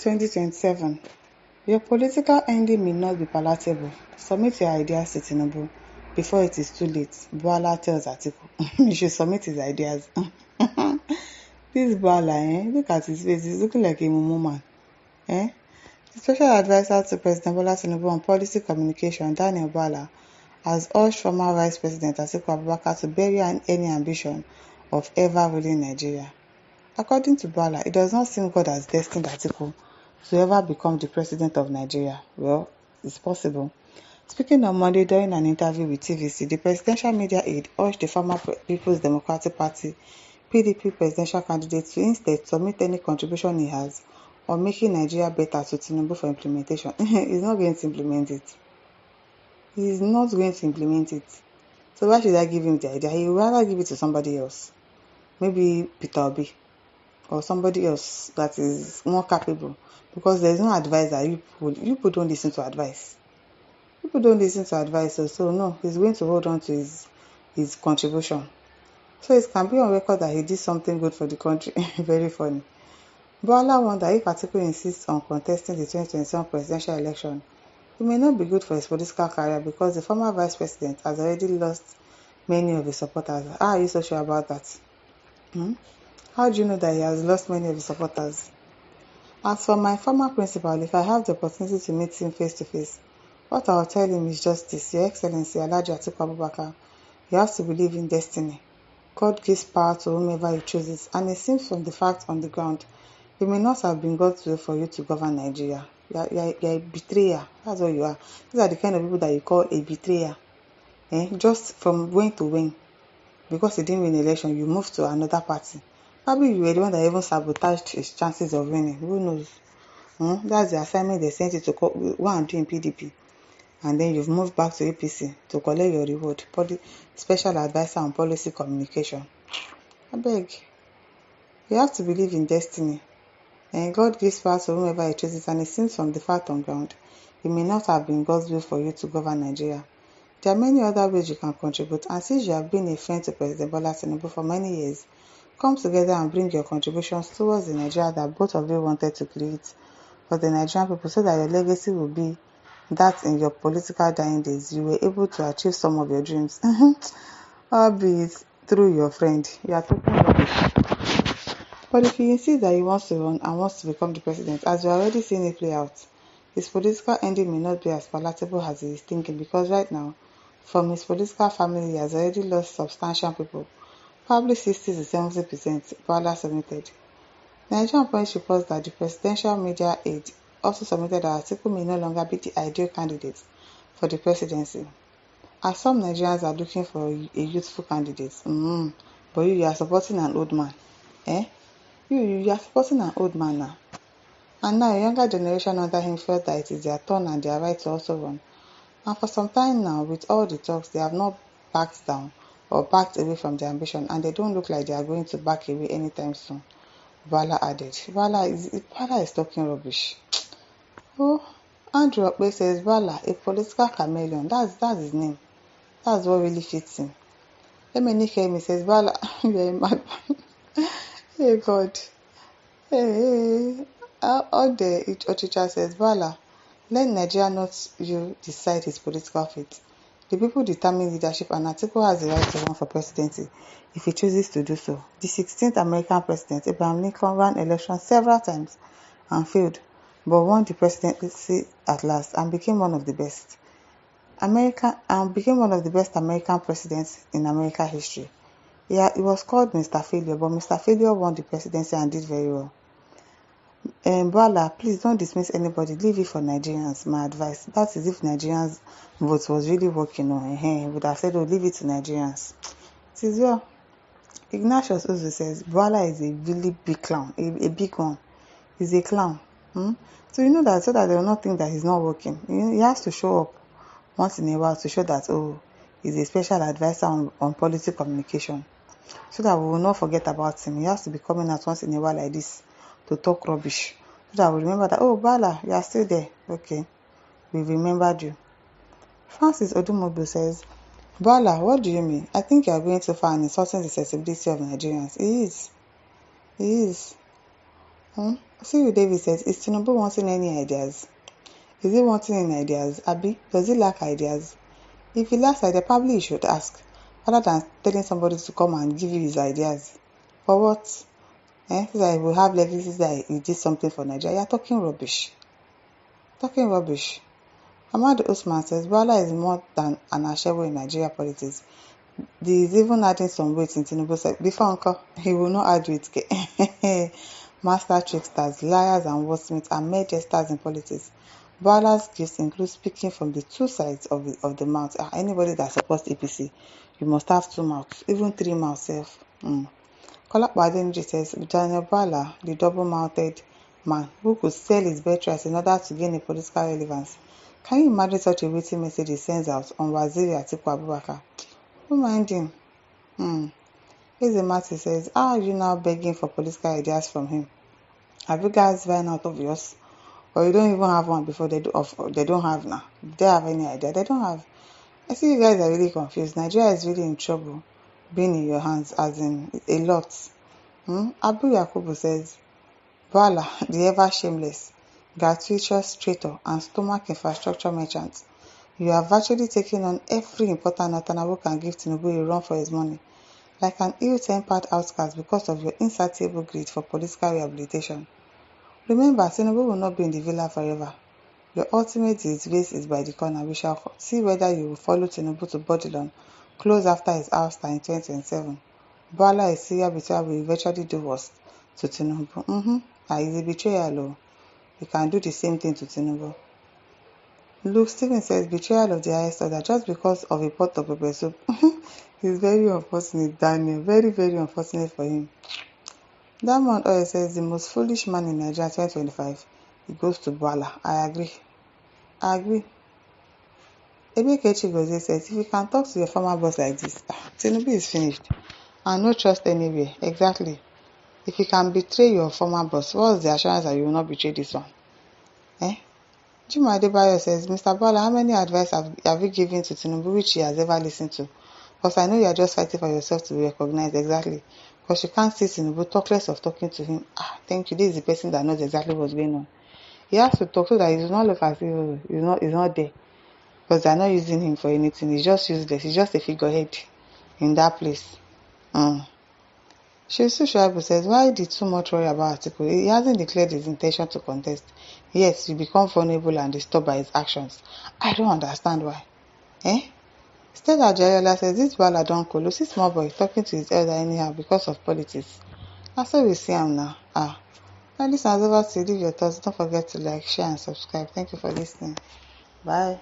2027. Your political ending may not be palatable. Submit your ideas to Tinubu before it is too late. Bwala tells Atiku. He should submit his ideas. This Bwala, look at his face. He's looking like a mumu man. The special advisor to President Bola Tinubu on policy communication, Daniel Bwala, has urged former Vice President Atiku Abubakar to bury any ambition of ever ruling Nigeria. According to Bwala, it does not seem God has destined Atiku to ever become the president of Nigeria. Well, it's possible. Speaking on Monday during an interview with TVC, the presidential media aide urged the former People's Democratic Party (PDP) presidential candidate to instead submit any contribution he has on making Nigeria better to Tinubu for implementation. He's not going to implement it. He's not going to implement it. So why should I give him the idea? He would rather give it to somebody else. Maybe Peter Obi or somebody else that is more capable, because there's no advisor. You people don't listen to advice. People don't listen to advice, so no, he's going to hold on to his contribution. So it can be on record that he did something good for the country. Very funny. Bwala wonder if Atiku insists on contesting the 2027 presidential election, it may not be good for his political career because the former vice president has already lost many of his supporters. How are you so sure about that? How do you know that he has lost many of his supporters? As for my former principal, if I have the opportunity to meet him face to face, what I will tell him is just this: Your Excellency Alhaji Atiku Abubakar, you have to believe in destiny. God gives power to whomever he chooses, and it seems from the facts on the ground, it may not have been God's will for you to govern Nigeria. You're a betrayer. That's what you are. These are the kind of people that you call a betrayer. Just from wing to wing. Because he didn't win the election, you moved to another party. Probably you were the one that even sabotaged his chances of winning. Who knows? That's the assignment they sent you to go and do in PDP. And then you've moved back to APC to collect your reward. Special advisor on policy communication. I beg. You have to believe in destiny. And God gives power to whomever he chooses, and it seems from the fact on ground, it may not have been God's will for you to govern Nigeria. There are many other ways you can contribute, and since you have been a friend to President Bola Tinubu for many years, come together and bring your contributions towards the Nigeria that both of you wanted to create for the Nigerian people, so that your legacy will be that in your political dying days, you were able to achieve some of your dreams, albeit through your friend. You are talking rubbish. But if he insists that he wants to run and wants to become the president, as you're already seeing it play out, his political ending may not be as palatable as he is thinking, because right now, from his political family, he has already lost substantial people, probably 60 to 70%, Bwala submitted. Nigerian Punch reports that the presidential media aide also submitted that Atiku may no longer be the ideal candidate for the presidency, as some Nigerians are looking for a youthful candidate. But you are supporting an old man. You are supporting an old man now. And now a younger generation under him felt that it is their turn and their right to also run. And for some time now, with all the talks, they have not backed down or backed away from their ambition, and they don't look like they are going to back away anytime soon, Bwala added. Bwala is talking rubbish. Andrew Okpe says Bwala, a political chameleon. That's his name. That's what really fits him. Emenike says Bwala, you're a mad man. Hey God. Hey. Ode Ochicha says Bwala, let Nigeria not you decide his political fate. The people determine leadership, and Atiku has the right to run for presidency if he chooses to do so. The 16th American president, Abraham Lincoln, ran elections several times and failed, but won the presidency at last and became one of the best American presidents in American history. Yeah, it was called Mr. Failure, but Mr. Failure won the presidency and did very well. Bwala, please don't dismiss anybody. Leave it for Nigerians. My advice. That is if Nigerians' vote was really working on. Would have said, leave it to Nigerians. It is well. Ignatius also says Bwala is a really big clown, a big one. He's a clown. So you know that, so that they will not think that he's not working. He has to show up once in a while to show that he's a special advisor on policy communication, so that we will not forget about him. He has to be coming out once in a while like this to talk rubbish, so that we remember that, Bwala, you are still there. Okay, we remembered you. Francis Odumodu says, Bwala, what do you mean? I think you are going too far and insulting the sensibility of Nigerians. He is. See David says, is Tinubu wanting any ideas? Is he wanting any ideas? Abi, does he lack ideas? If he lacks ideas, probably he should ask, rather than telling somebody to come and give you his ideas. For what? So that he will have legacy that he did something for Nigeria. You're talking rubbish. Talking rubbish. Ahmad Usman says, Bwala is more than an ashewo in Nigeria politics. He is even adding some weight in Tinubu said, before uncle, he will not add weight. Master tricksters, liars and wordsmiths are mere jesters in politics. Bwala's gifts include speaking from the two sides of the mouth. Anybody that supports APC, you must have two mouths, even three mouths self. Kolakpo Adeniji says, Daniel Bwala, the double-mouthed man who could sell his birthright in order to gain a political relevance. Can you imagine such a witty message he sends out on Waziri Atiku Abubakar? Who mind him? Ezemati says, how are you now begging for political ideas from him? Have you guys run out of yours? Or you don't even have one before they don't have now? Do they have any idea? They don't have. I see you guys are really confused. Nigeria is really in trouble being in your hands, as in a lot. Abu Yakubu says, Bwala, the ever shameless, gratuitous traitor and stomach infrastructure merchant, you have virtually taken on every important Northerner who can give Tinubu a run for his money, like an ill-tempered outcast because of your insatiable greed for political rehabilitation. Remember, Tinubu will not be in the villa forever. Your ultimate disgrace is by the corner. We shall see whether you will follow Tinubu to Bodilon, close after his ouster in 2027. Bwala, a serial betrayal, will eventually do worse to Tinubu. He's a betrayal. You can do the same thing to Tinubu. Luke Stevens says, betrayal of the highest order just because of a pot of pepper soup. It's very unfortunate, Daniel. Very, very unfortunate for him. Diamond Oil says, the most foolish man in Nigeria 2025. It goes to Bwala. I agree. Ebeke Chigozie says, if you can talk to your former boss like this, Tinubu is finished. And no trust anywhere. Exactly. If you can betray your former boss, what's the assurance that you will not betray this one? Jimo Adebayo says, Mr. Bwala, how many advice have you given to Tinubu which he has ever listened to? Because I know you are just fighting for yourself to be recognized. Exactly. Because you can't see Tinubu, talk less of talking to him. Thank you. This is the person that knows exactly what's going on. He has to talk so that he does not look as if he's not there. Because they're not using him for anything. He's just useless. He's just a figurehead in that place. Shisu Shuaibu says, why did too much worry about Atiku? He hasn't declared his intention to contest. Yes, you become vulnerable and disturbed by his actions. I don't understand why. Stella Jayola says, this Bwala don kolo. See small boy talking to his elder anyhow because of politics. That's why we see him now. Now listen, over to you. Leave your thoughts. Don't forget to like, share and subscribe. Thank you for listening. Bye.